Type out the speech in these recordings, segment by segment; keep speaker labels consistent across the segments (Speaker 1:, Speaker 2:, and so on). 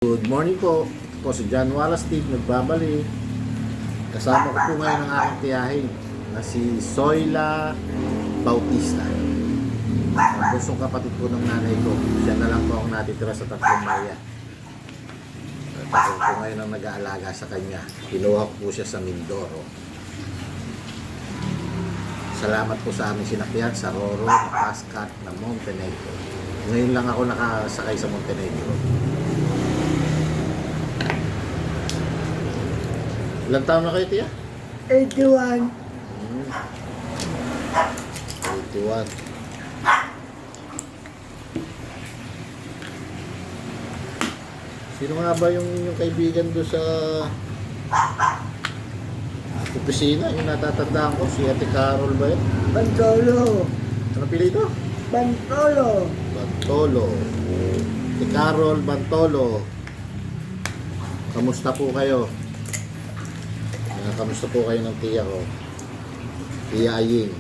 Speaker 1: Good morning po. Ito po si John Wallace Steve nagbabalik. Kasama ko po ngayon ang aking tiyahin na si Zoila Bautista. Ang busong kapatid po ng nanay ko. Siya na lang po ang natitira sa Tatlong Maria. At ako po ngayon ang nag-aalaga sa kanya. Kinuha ko po siya sa Mindoro. Salamat po sa aming sinakyan sa Roro, Pascat na Montenegro. Ngayon lang ako nakasakay sa Montenegro. Ilang taon na kayo, tiya?
Speaker 2: 81.
Speaker 1: 81. Sino nga ba yung inyong kaibigan doon sa opisina? Yung natatandaan ko, si Ate Carol ba yun?
Speaker 2: Bantolo.
Speaker 1: Ano pili ito?
Speaker 2: Bantolo.
Speaker 1: Bantolo. Si Carol Bantolo. Kamusta po kayo? Kamusta po kayo ng tiya ko? Tiya Aying.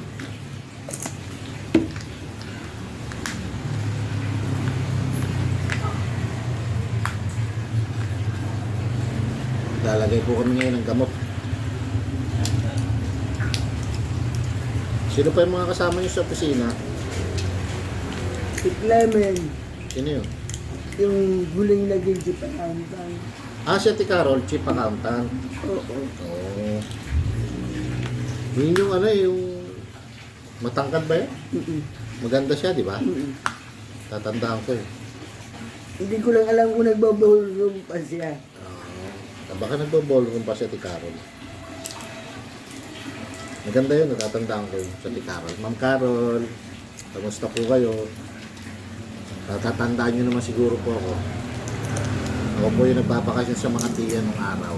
Speaker 1: Lalagay po kami ngayon ng gamot. Sino pa yung mga kasama niyo sa opisina?
Speaker 2: Si Clement.
Speaker 1: Sino yun?
Speaker 2: Yung huling naging si Palantan.
Speaker 1: Si Ate Carol, Chief Accountant.
Speaker 2: Oo.
Speaker 1: Oo. Yun yung yung matangkad ba yun?
Speaker 2: Mm-mm.
Speaker 1: Maganda siya, di ba?
Speaker 2: Mm-mm.
Speaker 1: Tatandaan ko eh.
Speaker 2: Hindi ko lang alam kung nagbabahulong pa siya.
Speaker 1: Baka nagbo-ballroom pa si Ate Carol. Maganda yun, natatandaan ko yun sa Ate Carol. Ma'am Carol, kamusta po kayo? Tatatandaan nyo naman siguro po ako. Ako po yung nagbabakasyon sa mga tiyan ng araw.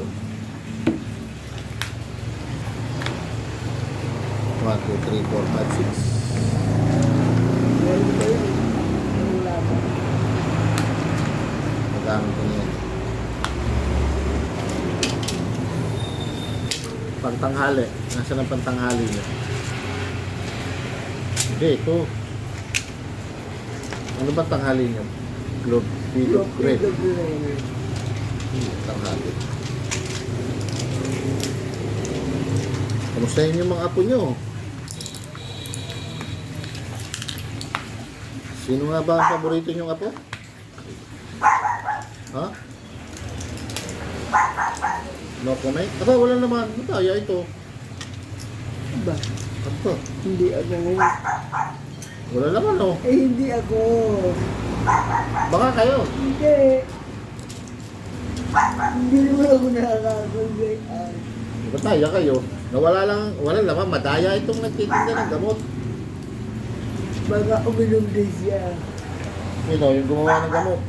Speaker 1: 1, 2, 3, 4, 5, 6.
Speaker 2: Meron ba yun? Ang laban.
Speaker 1: Magamit ko na yan. Pantanghali. Nasaan ang pantanghali niya? Hindi, ito. Ano ba tanghali niyo? Globe, Philip Bread. Tanghali. Kamustahin yung mga apo nyo? Sino nga ba ang paborito nyong apo? Ha? No comment? Aba, wala naman. Mataya ito.
Speaker 2: Ba?
Speaker 1: Aba,
Speaker 2: Hindi ako ngayon.
Speaker 1: wala naman oh.
Speaker 2: Hindi ako.
Speaker 1: Baka kayo.
Speaker 2: Hindi. Hindi naman ako nakakakulay.
Speaker 1: Mataya kayo. Nawala lang, wala naman. Madaya itong nagtitinda ng gamot.
Speaker 2: Baka uminom din siya.
Speaker 1: Sino, yung gumawa ng gamot?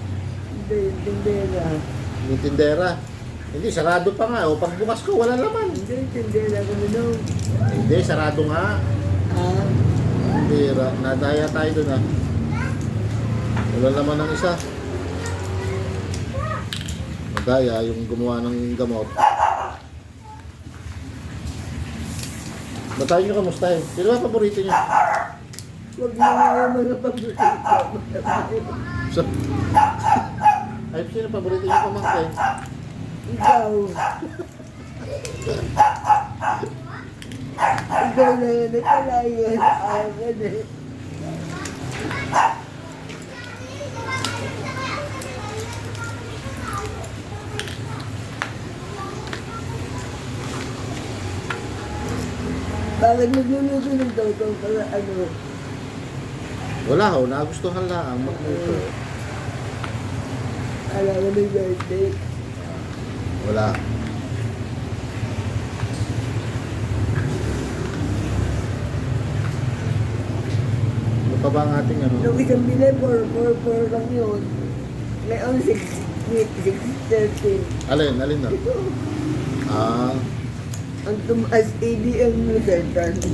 Speaker 2: Hindi, tindera.
Speaker 1: Yung tindera. Hindi, sarado pa nga. O, pagbukas ko, wala naman.
Speaker 2: Hindi, tindera ko uminom.
Speaker 1: Hindi, sarado nga. Tindera. Nadaya tayo dun ah. Wala naman ng isa. Madaya, yung gumawa ng gamot. Batayin nyo kamusta eh. Sino ba paborito nyo?
Speaker 2: Huwag mo nga mga paborito.
Speaker 1: So, ay, sino paborito nyo pamangkin?
Speaker 2: Ikaw. Ikaw na yan, nakalayo sa akin eh. Bakit nagluluto ng totoo para ano?
Speaker 1: Wala ho, nagustuhan lang magluto.
Speaker 2: Alam mo may birthday.
Speaker 1: Wala. Ano pa ba ang ating ano?
Speaker 2: Nung isang bili, 4 lang yun. Ngayon, 6:13.
Speaker 1: Alin na?
Speaker 2: Ito,
Speaker 1: Ah,
Speaker 2: ang tumaas ADM mo sa tan. 3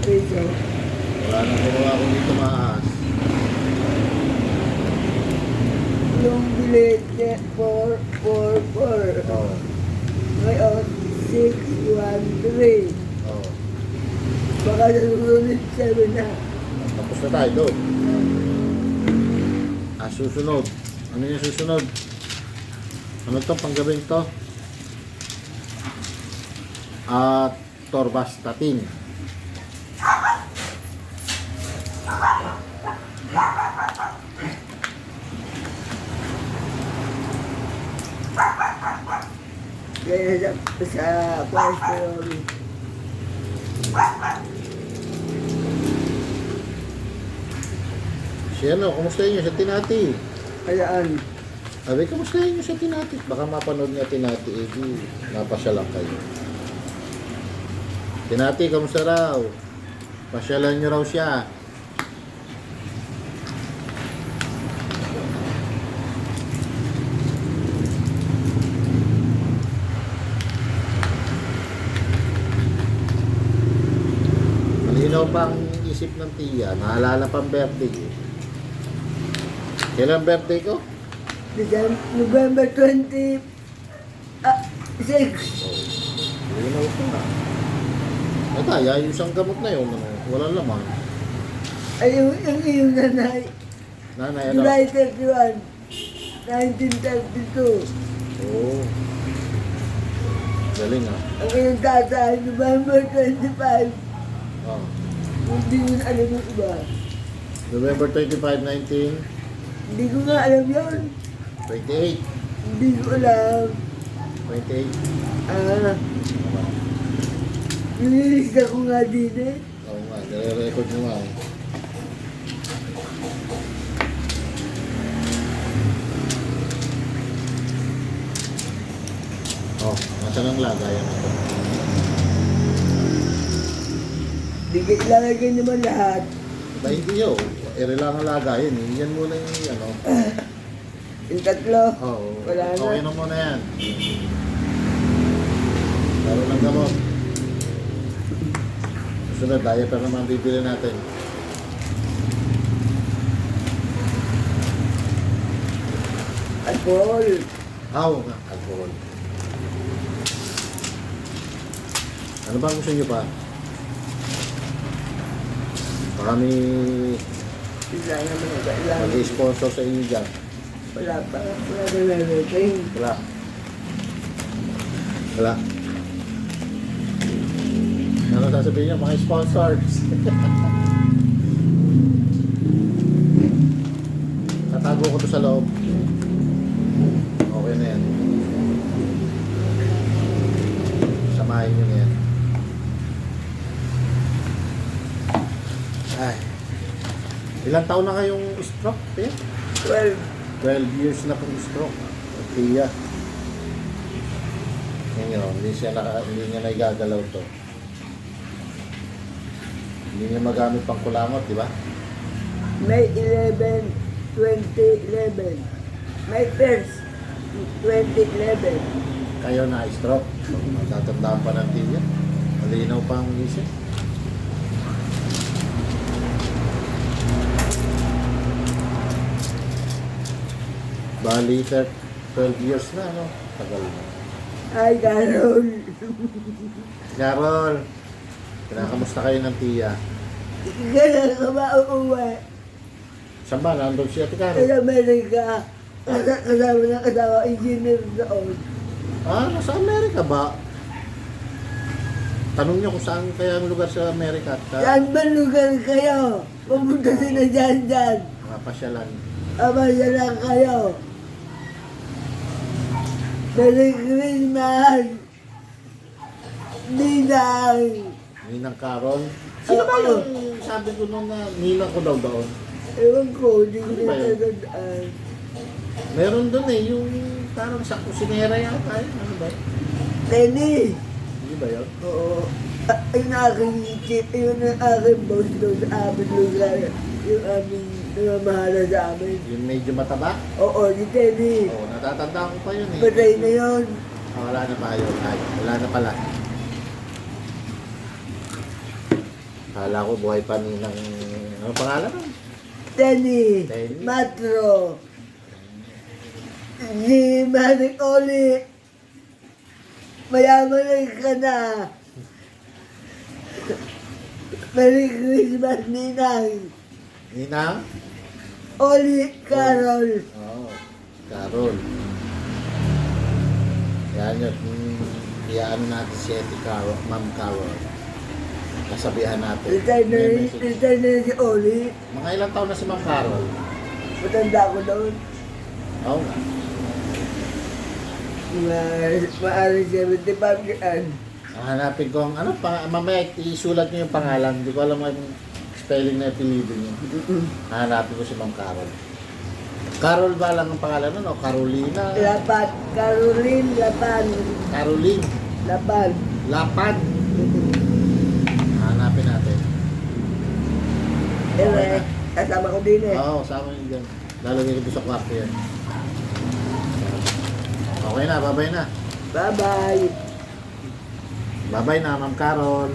Speaker 2: peso.
Speaker 1: wala nang gumawa kung dito maas.
Speaker 2: Yung bili, 4.
Speaker 1: Oo.
Speaker 2: Ngayon, 613.
Speaker 1: Oo.
Speaker 2: Baka nasusunod 7 na.
Speaker 1: Tapos na tayo doon. Susunod. Ano yung susunod? Ano to? Panggabing to? Torvastatin.
Speaker 2: Kaya sa cholesterol.
Speaker 1: Si ano, kumustahin nyo sa Tinati?
Speaker 2: Alaan.
Speaker 1: Sabi, kumustahin nyo sa Tinati? Baka mapanood niya Tinati, eh di, napasyalan kayo. Tinati, kamusta raw? Pasyalan nyo raw siya. Malinaw pa ang isip ng tiya. Naalala pang birthday. Kailan birthday ko?
Speaker 2: November 26.
Speaker 1: Malinaw pa. Ito, ayos ang gamot na yun. Ano, walang laman.
Speaker 2: Ay, yung iyong nanay.
Speaker 1: Nanay, ano?
Speaker 2: July 31, 1932.
Speaker 1: Oo. Galing ah.
Speaker 2: Ang iyong tatay, November 25.
Speaker 1: Oh.
Speaker 2: Hindi mo na alam yung iba.
Speaker 1: November 25, 19,
Speaker 2: Hindi ko nga alam yun.
Speaker 1: 28.
Speaker 2: Hindi ko alam.
Speaker 1: 28.
Speaker 2: Nililista ko nga din eh.
Speaker 1: Oo nga, nare-record mo nga. Oh, nasaan ang lagayan ito?
Speaker 2: Hindi ka ilalagay naman lahat.
Speaker 1: Ba hindi yun. Ere lang ang lagayan eh. Yan muna yung ano.
Speaker 2: Yung tatlo.
Speaker 1: Oo.
Speaker 2: Wala na.
Speaker 1: Okay na muna yan. Laro ng gamot. Susunod, diaper naman bibili natin.
Speaker 2: Alcohol.
Speaker 1: Nga, alcohol. Ano ba ang gusto nyo pa? Baka may
Speaker 2: Wala naman ang kailangan.
Speaker 1: mag-sponsor sa inyo dyan.
Speaker 2: Wala pa. Wala na meron.
Speaker 1: Wala. Wala. Ano sasabihin niya? Mga sponsors. Tatago ko to sa loob. Okay na yan. Samahin nyo na yan. Ay. Ilang taon na kayong stroke? Eh?
Speaker 2: 12.
Speaker 1: 12 years na pong stroke. Tiya. Ngayon, hindi niya naigagalaw to. Hindi niya magamit pang kulangot, di ba?
Speaker 2: May 11, 2011. May 1st, 2011.
Speaker 1: Kayo na stroke. Matatandaan pa ng tiya. Malinaw pa ang isip. Bali, 12 years na, no? Tagal na.
Speaker 2: Ay, Carol.
Speaker 1: Carol, kinakamusta kayo ng tiya?
Speaker 2: Kailan ka ba uuwi?
Speaker 1: Saan ba? Nandun siya, Ate Carol?
Speaker 2: Sa Amerika. Kasama ng asawa, engineer doon.
Speaker 1: Nasa Amerika ba? Tanong niyo kung saan kaya ang lugar sa Amerika.
Speaker 2: Saan ba lugar kayo? Pumunta sila dyan.
Speaker 1: Pasyalan.
Speaker 2: Ama siya lang kayo. Merry Christmas! Ninang!
Speaker 1: Ninang Carol. Sino ba yung sabi ko nung na ninang ko daw doon?
Speaker 2: Ewan ko, hindi ko
Speaker 1: Ano ba yun?
Speaker 2: natandaan.
Speaker 1: Meron doon eh, yung parang sa kusinera yata yun. Ano ba?
Speaker 2: Tenny!
Speaker 1: Hindi ba yun?
Speaker 2: Oo. Yung aking chip, yung aking boss doon sa aming lugar. Yung aming namamahala sa amin.
Speaker 1: Yung medyo mataba?
Speaker 2: Oo, si Tenny.
Speaker 1: Oo, natatandaan ko pa yun eh.
Speaker 2: Patay na yun.
Speaker 1: Wala na pa yun. Ay, wala na pala. Kala ko buhay pa ninang... Ano pangalan nun?
Speaker 2: Tenny.
Speaker 1: Tenny.
Speaker 2: Matro. Si Manik Oli. Mayaman na ka na. Merry Christmas, Ninang.
Speaker 1: Ninang?
Speaker 2: Oli Carol.
Speaker 1: Oo. Carol. Yan yun. Iyaano natin si Ate Carol, Ma'am Carol. Kasabihan natin. May message.
Speaker 2: retire na si Oli.
Speaker 1: Mga ilang taon na si Ma'am Carol?
Speaker 2: Matanda ko doon.
Speaker 1: Oo nga.
Speaker 2: Maaari 75 yan.
Speaker 1: Hanapin ko ang ano pa, mamaya isulat niyo yung pangalan. Hindi ko alam yung spelling na apelido niyo. Hanapin ko si Ma'am Carol. Carol ba lang ang pangalan nun o Carolina?
Speaker 2: Lapan. Caroline Lapan.
Speaker 1: Caroline.
Speaker 2: Lapan.
Speaker 1: Lapan. Hanapin natin.
Speaker 2: Eh, kasama ko din eh.
Speaker 1: Oo, sama yun dyan. Lalagay ko sa kwarto yan. Okay na, babay na.
Speaker 2: Bye-bye.
Speaker 1: Babay na, Ma'am Carol.